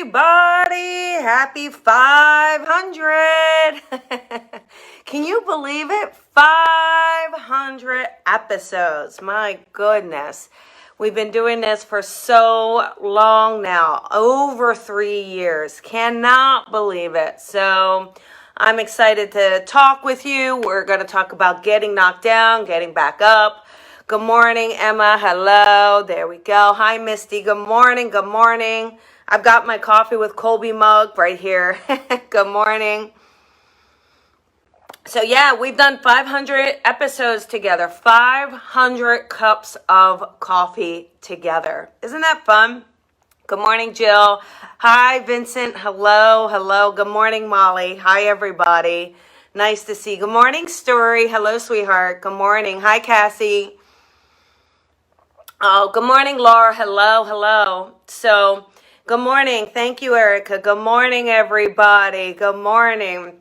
everybody. Happy 500. Can you believe it? 500 episodes. My goodness. We've been doing this for so long now, over 3 years. Cannot believe it. So I'm excited to talk with you. We're going to talk about getting knocked down, getting back up. Good morning, Emma. Hello. There we go. Hi, Misty. Good morning. Good morning. I've got my coffee with Colby mug right here. Good morning. So yeah, we've done 500 episodes together. 500 cups of coffee together. Isn't that fun? Good morning, Jill. Hi, Vincent. Hello. Hello. Good morning, Molly. Hi, everybody. Nice to see you. Good morning, Story. Hello, sweetheart. Good morning. Hi, Cassie. Oh, good morning, Laura. Hello, hello. So, good morning. Thank you, Erica. Good morning, everybody. Good morning.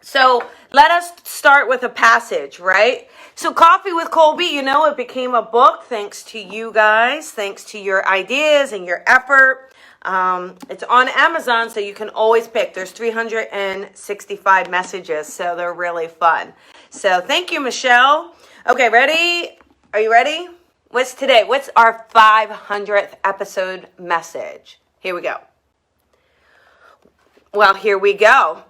So, let us start with a passage, right? So, Coffee with Colby, it became a book thanks to you guys, thanks to your ideas and your effort. It's on Amazon, so you can always pick. There's 365 messages, so they're really fun. So, thank you, Michelle. Okay, ready? Are you ready? What's today? What's our 500th episode message? Here we go. Well, here we go.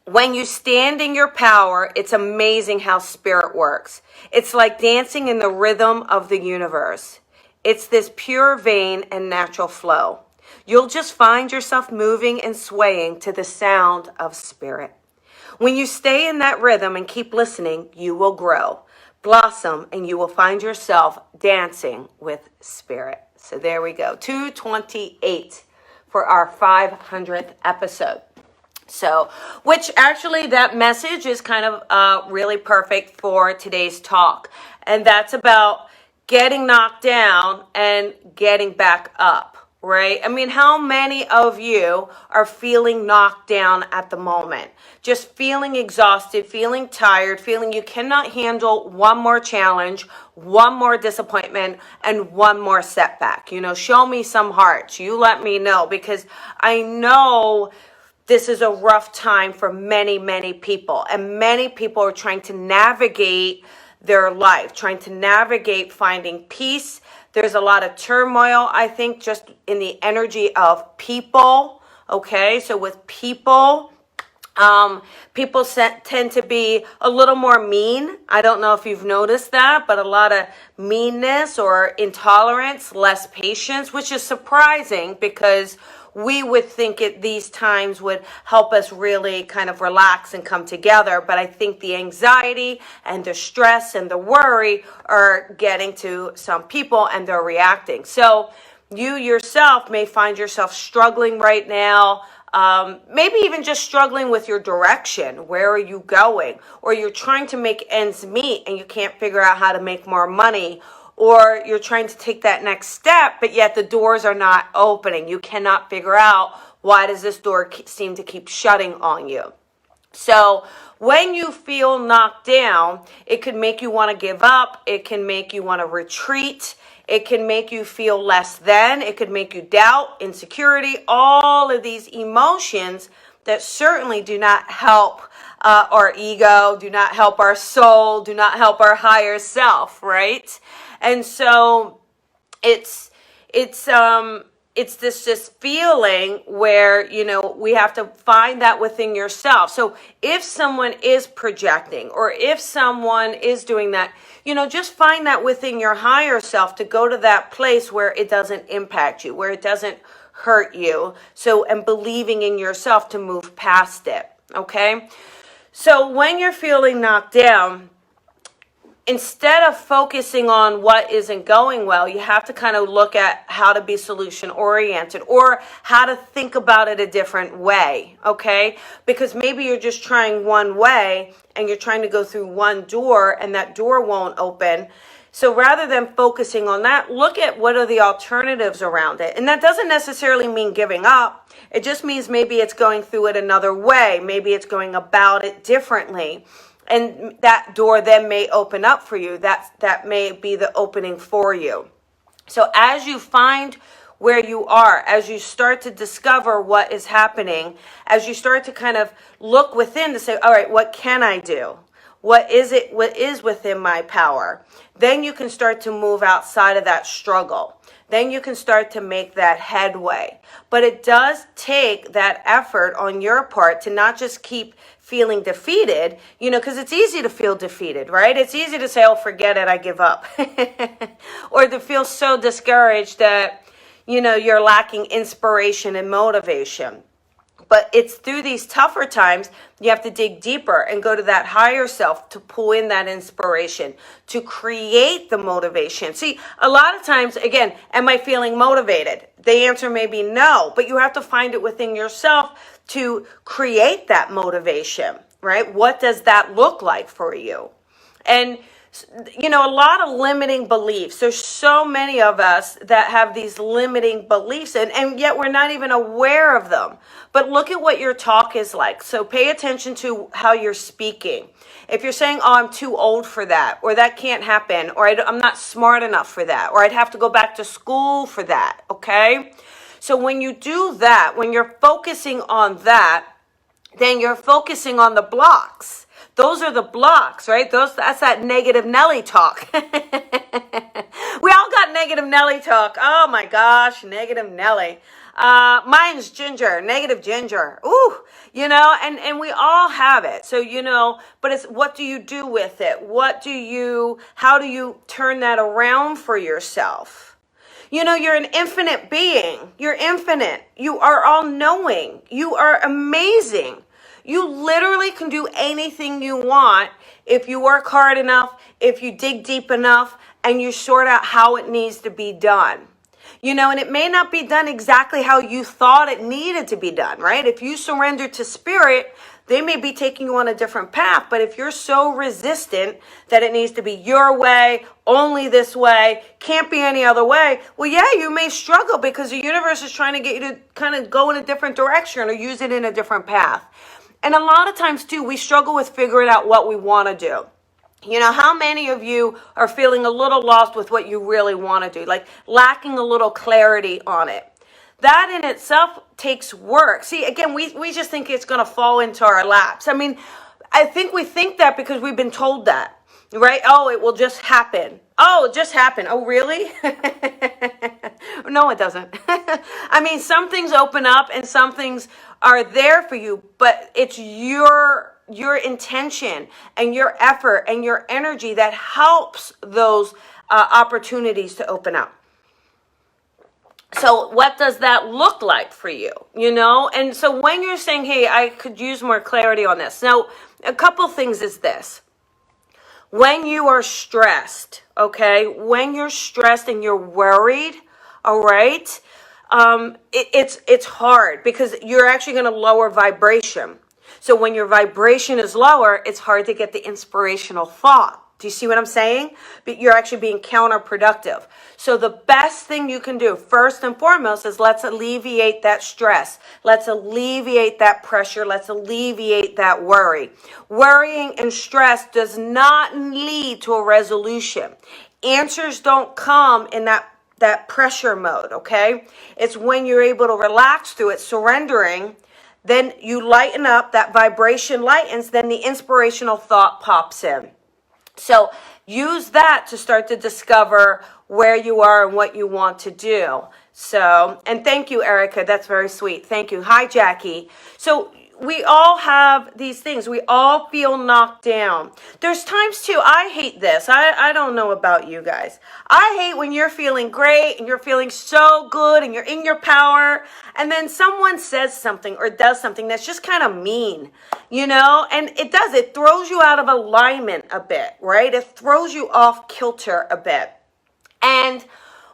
When you stand in your power, it's amazing how spirit works. It's like dancing in the rhythm of the universe. It's this pure vein and natural flow. You'll just find yourself moving and swaying to the sound of spirit. When you stay in that rhythm and keep listening, you will grow, blossom, and you will find yourself dancing with spirit. So there we go. 228 for our 500th episode. So, which actually that message is kind of really perfect for today's talk. And that's about getting knocked down and getting back up, right? I mean, how many of you are feeling knocked down at the moment? Just feeling exhausted, feeling tired, feeling you cannot handle one more challenge, one more disappointment, and one more setback. Show me some hearts. You let me know, because I know this is a rough time for many, many people. And many people are trying to navigate their life, trying to navigate finding peace. There's a lot of turmoil, I think, just in the energy of people. Okay, so with people, people tend to be a little more mean. I don't know if you've noticed that, but a lot of meanness or intolerance, less patience, which is surprising because we would think these times would help us really kind of relax and come together. But I think the anxiety and the stress and the worry are getting to some people and they're reacting. So you yourself may find yourself struggling right now. Maybe even just struggling with your direction. Where are you going? Or you're trying to make ends meet and you can't figure out how to make more money. Or you're trying to take that next step, but yet the doors are not opening. You cannot figure out, why does this door seem to keep shutting on you? So when you feel knocked down, it could make you want to give up. It can make you want to retreat. It can make you feel less than. It could make you doubt, insecurity, all of these emotions that certainly do not help our ego, do not help our soul, do not help our higher self, right? And so it's this feeling where, we have to find that within yourself. So if someone is projecting or if someone is doing that, just find that within your higher self to go to that place where it doesn't impact you, where it doesn't hurt you. So, and believing in yourself to move past it. Okay. So when you're feeling knocked down, instead of focusing on what isn't going well, you have to kind of look at how to be solution oriented or how to think about it a different way, okay? Because maybe you're just trying one way and you're trying to go through one door and that door won't open. So rather than focusing on that, look at what are the alternatives around it. And that doesn't necessarily mean giving up. It just means maybe it's going through it another way. Maybe it's going about it differently. And that door then may open up for you. That may be the opening for you. So as you find where you are, as you start to discover what is happening, as you start to kind of look within to say, all right, what can I do? What is within my power? Then you can start to move outside of that struggle. Then you can start to make that headway. But it does take that effort on your part to not just keep feeling defeated, because it's easy to feel defeated, right? It's easy to say, oh, forget it, I give up. Or to feel so discouraged that, you're lacking inspiration and motivation. But it's through these tougher times, you have to dig deeper and go to that higher self to pull in that inspiration, to create the motivation. See, a lot of times, again, am I feeling motivated? The answer may be no, but you have to find it within yourself to create that motivation, right? What does that look like for you? And a lot of limiting beliefs. There's so many of us that have these limiting beliefs, and yet we're not even aware of them. But look at what your talk is like. So pay attention to how you're speaking. If you're saying, oh, I'm too old for that, or that can't happen, or I'm not smart enough for that, or I'd have to go back to school for that, okay? So when you do that, when you're focusing on that, then you're focusing on the blocks. Those are the blocks, right? That's that negative Nelly talk. We all got negative Nelly talk. Oh my gosh, negative Nelly. Mine's Ginger, negative Ginger. Ooh, and we all have it. So, but it's what do you do with it? How do you turn that around for yourself? You're an infinite being. You're infinite. You are all knowing. You are amazing. You literally can do anything you want if you work hard enough, if you dig deep enough, and you sort out how it needs to be done. And it may not be done exactly how you thought it needed to be done, right? If you surrender to spirit, they may be taking you on a different path. But if you're so resistant that it needs to be your way, only this way, can't be any other way, well, yeah, you may struggle because the universe is trying to get you to kind of go in a different direction or use it in a different path. And a lot of times, too, we struggle with figuring out what we want to do. How many of you are feeling a little lost with what you really want to do, like lacking a little clarity on it? That in itself takes work. See, again, we just think it's going to fall into our laps. I think we think that because we've been told that, right? Oh, it will just happen. Oh, it just happened. Oh, really? No, it doesn't. Some things open up and some things are there for you, but it's your intention and your effort and your energy that helps those opportunities to open up. So what does that look like for you? And so when you're saying, hey, I could use more clarity on this. Now, a couple things is this. When you are stressed, okay, when you're stressed and you're worried, all right, it's hard because you're actually going to lower vibration. So when your vibration is lower, it's hard to get the inspirational thought. Do you see what I'm saying? But you're actually being counterproductive. So the best thing you can do, first and foremost, is let's alleviate that stress. Let's alleviate that pressure. Let's alleviate that worry. Worrying and stress does not lead to a resolution. Answers don't come in that pressure mode, okay? It's when you're able to relax through it, surrendering, then you lighten up, that vibration lightens, then the inspirational thought pops in. So use that to start to discover where you are and what you want to do. So, and thank you, Erica. That's very sweet. Thank you. Hi, Jackie. So we all have these things. We all feel knocked down. There's times too, I hate this. I don't know about you guys. I hate when you're feeling great and you're feeling so good and you're in your power. And then someone says something or does something that's just kind of mean, and it throws you out of alignment a bit, right? It throws you off kilter a bit. And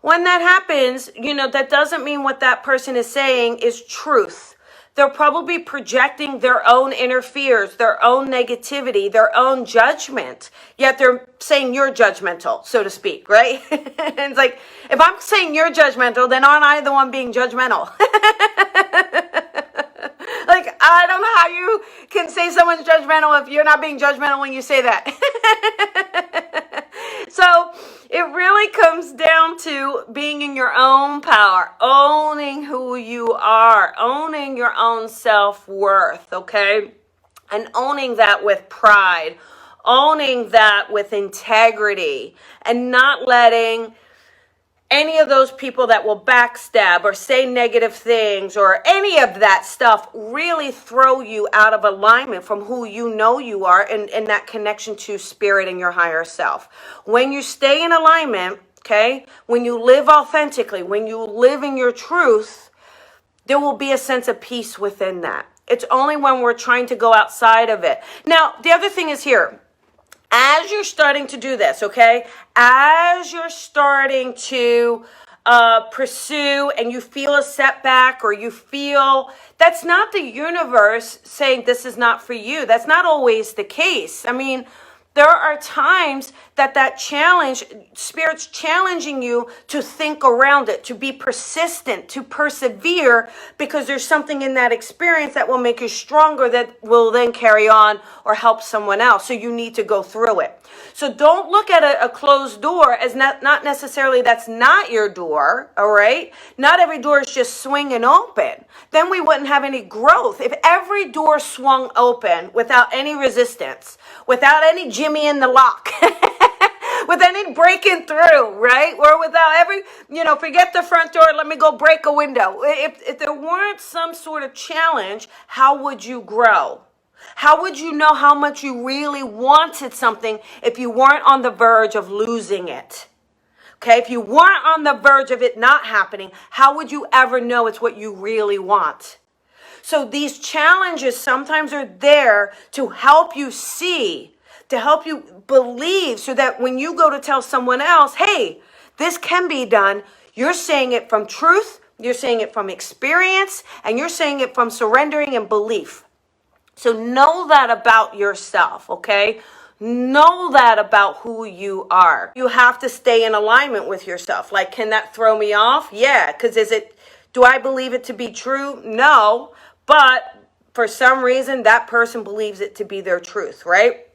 when that happens, that doesn't mean what that person is saying is truth. They're probably projecting their own inner fears, their own negativity, their own judgment. Yet they're saying you're judgmental, so to speak, right? It's like, if I'm saying you're judgmental, then aren't I the one being judgmental? Like, I don't know how you can say someone's judgmental if you're not being judgmental when you say that. So it really comes down to being in your own power, owning who you are, owning your own self-worth, okay? And owning that with pride, owning that with integrity, and not letting any of those people that will backstab or say negative things or any of that stuff really throw you out of alignment from who you know you are, and that connection to spirit and your higher self. When you stay in alignment, okay, when you live authentically, when you live in your truth, there will be a sense of peace within that. It's only when we're trying to go outside of it. Now, the other thing is here. As you're starting to do this, okay, as you're starting to pursue and you feel a setback, or you feel, that's not the universe saying this is not for you. That's not always the case. I mean, there are times that challenge, Spirit's challenging you to think around it, to be persistent, to persevere, because there's something in that experience that will make you stronger, that will then carry on or help someone else. So you need to go through it. So don't look at a closed door as not necessarily that's not your door, all right? Not every door is just swinging open. Then we wouldn't have any growth. If every door swung open without any resistance, without any Jimmy in the lock, with any breaking through, right? Or without every, forget the front door, let me go break a window. If there weren't some sort of challenge, how would you grow? How would you know how much you really wanted something if you weren't on the verge of losing it? Okay, if you weren't on the verge of it not happening, how would you ever know it's what you really want? So these challenges sometimes are there to help you see, to help you believe, so that when you go to tell someone else, hey, this can be done, you're saying it from truth, you're saying it from experience, and you're saying it from surrendering and belief. So know that about yourself, okay? Know that about who you are. You have to stay in alignment with yourself. Like, can that throw me off? Yeah, because do I believe it to be true? No, but for some reason, that person believes it to be their truth, right?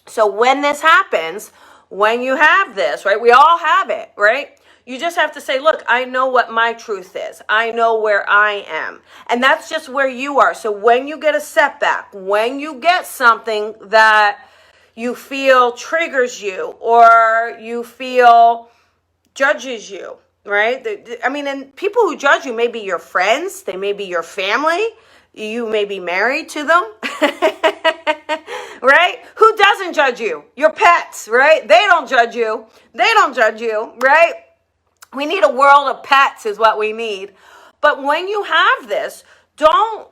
So when this happens, when you have this, right, we all have it, right? You just have to say, look, I know what my truth is. I know where I am. And that's just where you are. So when you get a setback, when you get something that you feel triggers you, or you feel judges you, right? I mean, and people who judge you may be your friends. They may be your family. You may be married to them. Right? Who doesn't judge you? Your pets, right? They don't judge you. They don't judge you, right? We need a world of pets is what we need. But when you have this, don't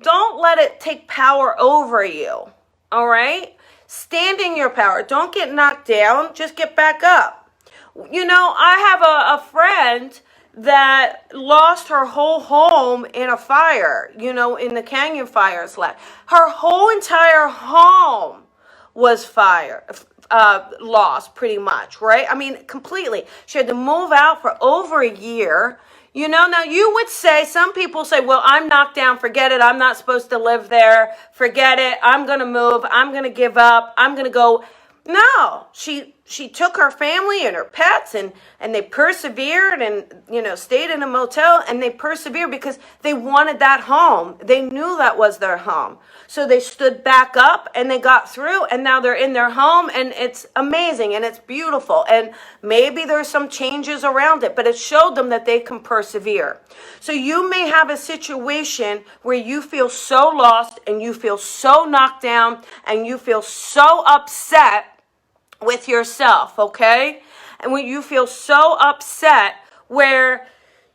let it take power over you. All right? Stand in your power. Don't get knocked down. Just get back up. I have a friend that lost her whole home in a fire, in the canyon fires. Her whole entire home was lost pretty much, right? I mean, completely. She had to move out for over a year. Now you would say, some people say, well, I'm knocked down, forget it. I'm not supposed to live there. Forget it. I'm going to move. I'm going to give up. I'm going to go. No, she took her family and her pets and they persevered and, stayed in a motel, and they persevered because they wanted that home. They knew that was their home. So they stood back up and they got through, and now they're in their home, and it's amazing and it's beautiful. And maybe there's some changes around it, but it showed them that they can persevere. So you may have a situation where you feel so lost and you feel so knocked down and you feel so upset with yourself, okay? And when you feel so upset where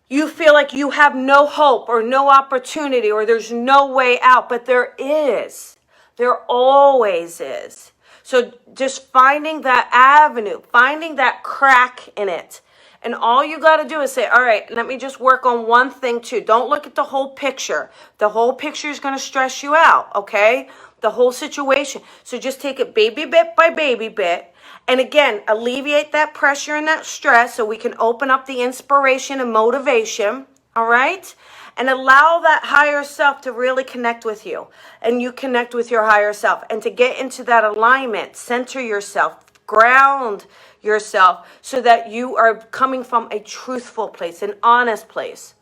you feel like you have no hope or no opportunity or there's no way out, but there is. There always is. So just finding that avenue, finding that crack in it. And all you got to do is say, all right, let me just work on one thing too. Don't look at the whole picture. The whole picture is going to stress you out, okay? The whole situation. So just take it baby bit by baby bit. And again, alleviate that pressure and that stress so we can open up the inspiration and motivation, all right? And allow that higher self to really connect with you. And you connect with your higher self. And to get into that alignment, center yourself, ground yourself so that you are coming from a truthful place, an honest place.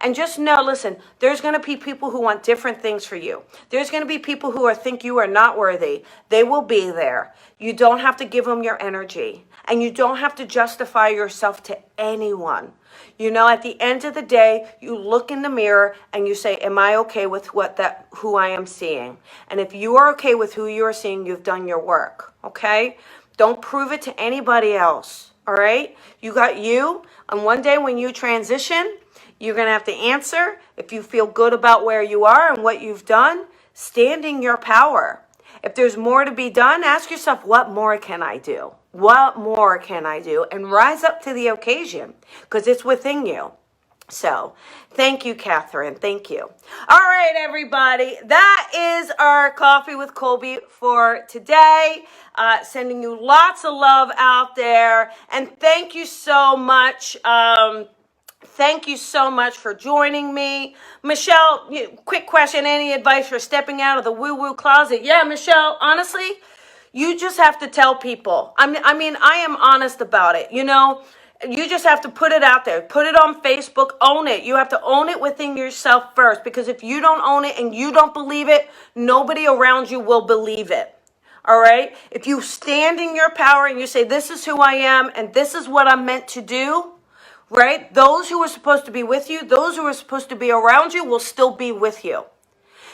And just know, listen, there's going to be people who want different things for you. There's going to be people who think you are not worthy. They will be there. You don't have to give them your energy. And you don't have to justify yourself to anyone. You know, at the end of the day, you look in the mirror and you say, am I okay with who I am seeing? And if you are okay with who you are seeing, you've done your work, okay? Don't prove it to anybody else, all right? You got you. And one day when you transition, you're going to have to answer. If you feel good about where you are and what you've done, stand in your power. If there's more to be done, ask yourself, what more can I do? What more can I do? And rise up to the occasion because it's within you. So thank you, Catherine. Thank you. All right, everybody. That is our Coffee with Colby for today. Sending you lots of love out there. And thank you so much. Thank you so much for joining me. Michelle, quick question. Any advice for stepping out of the woo-woo closet? Yeah, Michelle, honestly, you just have to tell people. I mean, I am honest about it. You know, you just have to put it out there. Put it on Facebook. Own it. You have to own it within yourself first. Because if you don't own it and you don't believe it, nobody around you will believe it. All right? If you stand in your power and you say, this is who I am and this is what I'm meant to do, right? Those who are supposed to be with you, those who are supposed to be around you will still be with you.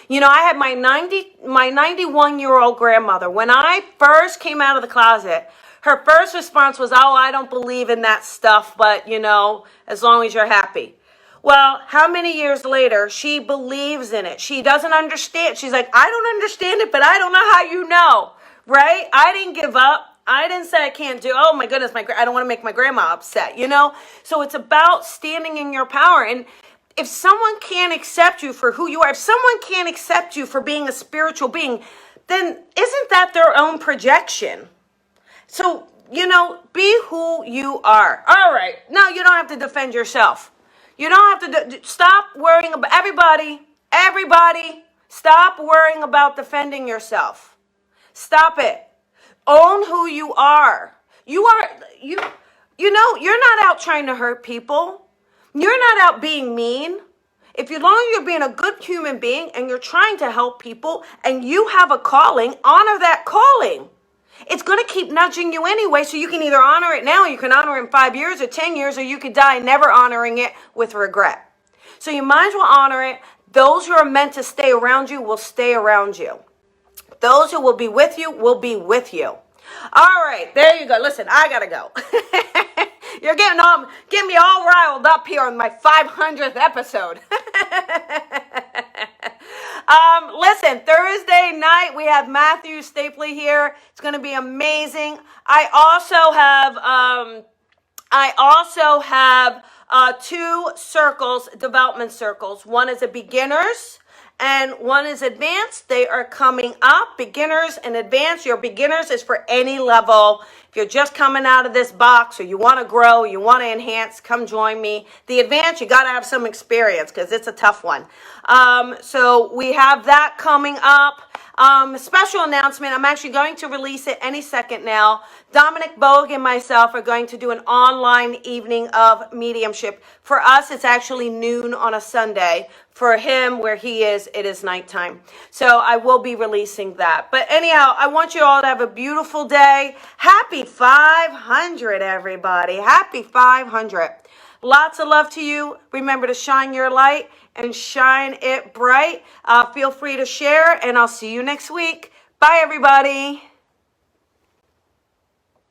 You know, I had my 91-year-old grandmother. When I first came out of the closet, her first response was, oh, I don't believe in that stuff, but, you know, as long as you're happy. Well, how many years later, she believes in it. She doesn't understand. She's like, I don't understand it, but I don't know how you know, right? I didn't give up. I didn't say I can't do, oh my goodness, I don't want to make my grandma upset, you know? So it's about standing in your power. And if someone can't accept you for who you are, if someone can't accept you for being a spiritual being, then isn't that their own projection? So, you know, be who you are. All right. Now you don't have to defend yourself. You don't have to, stop worrying about, everybody, stop worrying about defending yourself. Stop it. Own who you are. You know, you're not out trying to hurt people. You're not out being mean. If you're long as you're being a good human being and you're trying to help people and you have a calling, honor that calling. It's going to keep nudging you anyway, so you can either honor it now, or you can honor it in 5 years or 10 years, or you could die never honoring it with regret. So you might as well honor it. Those who are meant to stay around you will stay around you. Those who will be with you will be with you. All right, there you go. Listen, I got to go. You're getting me all riled up here on my 500th episode. Listen, Thursday night we have Matthew Stapley here. It's going to be amazing. I also have 2 circles, development circles. One is a beginners and one is advanced. They are coming up, beginners and advanced. Your beginners is for any level. If you're just coming out of this box or you want to grow, you want to enhance, come join me. The advanced, you got to have some experience because it's a tough one. So we have that coming up. Special announcement. I'm actually going to release it any second now. Dominic Bogue and myself are going to do an online evening of mediumship. For us, it's actually noon on a Sunday. For him, where he is, it is nighttime. So I will be releasing that. But anyhow, I want you all to have a beautiful day. Happy 500, everybody. Happy 500. Lots of love to you. Remember to shine your light and shine it bright. Feel free to share, and I'll see you next week. Bye, everybody.